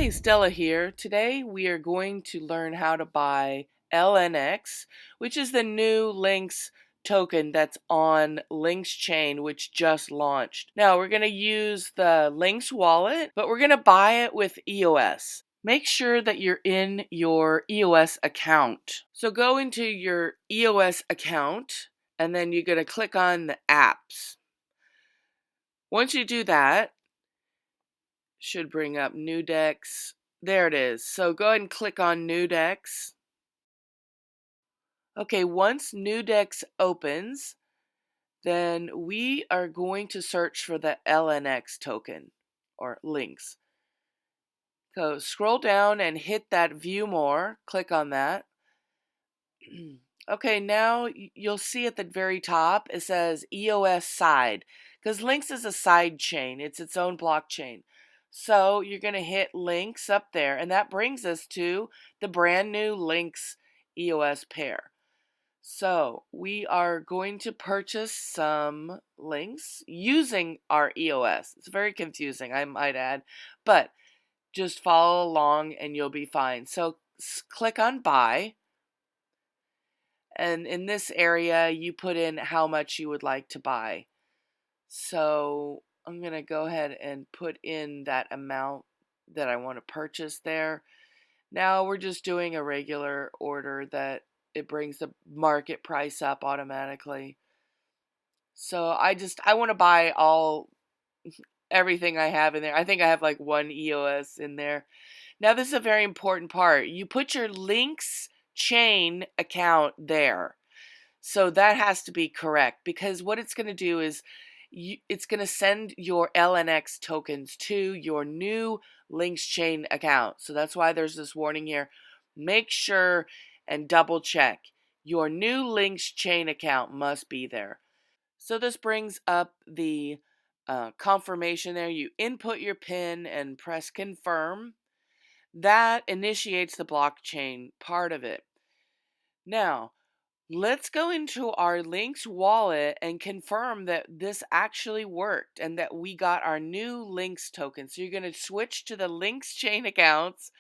Hey, Stella here. Today we are going to learn how to buy LNX, which is the new Lynx token that's on Lynx Chain, which just launched. Now we're going to use the Lynx wallet, but we're going to buy it with EOS. Make sure that you're in your EOS account. So go into your EOS account and then you're going to click on the apps. Once you do that, should bring up Newdex. There it is. So go ahead and click on Newdex. Okay, once Newdex opens, then we are going to search for the LNX token or Lynx. So scroll down and hit that view more. Click on that. Okay, now you'll see at the very top it says EOS side because Lynx is a side chain. It's its own blockchain. So you're going to hit Lynx up there, and that brings us to the brand new Lynx EOS pair. So we are going to purchase some Lynx using our EOS. It's very confusing, I might add, but just follow along and you'll be fine. So click on buy. And in this area, you put in how much you would like to buy. So I'm going to go ahead and put in that amount that I want to purchase there. Now we're just doing a regular order that it brings the market price up automatically. So I want to buy everything I have in there. I think I have like one EOS in there. Now this is a very important part. You put your Lynx Chain account there. So that has to be correct because what it's going to do is it's going to send your LNX tokens to your new Lynx Chain account. So that's why there's this warning here. Make sure and double check. Your new Lynx Chain account must be there. So this brings up the confirmation there. You input your PIN and press confirm. That initiates the blockchain part of it. Now, let's go into our Lynx wallet and confirm that this actually worked and that we got our new Lynx token. So you're going to switch to the Lynx Chain accounts,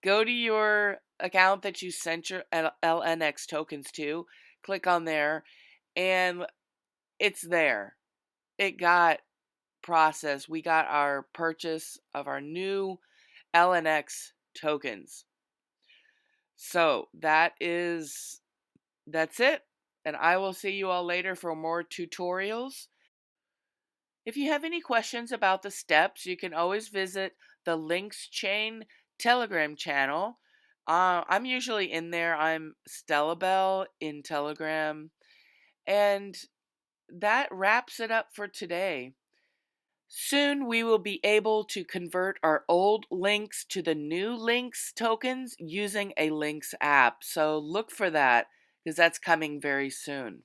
go to your account that you sent your LNX tokens to, click on there, and it's there. It got processed. We got our purchase of our new LNX tokens. So that's it. And I will see you all later for more tutorials. If you have any questions about the steps, you can always visit the Lynx Chain Telegram channel. I'm usually in there. I'm Stella Bell in Telegram. And that wraps it up for today. Soon we will be able to convert our old Lynx to the new Lynx tokens using a Lynx app. So look for that because that's coming very soon.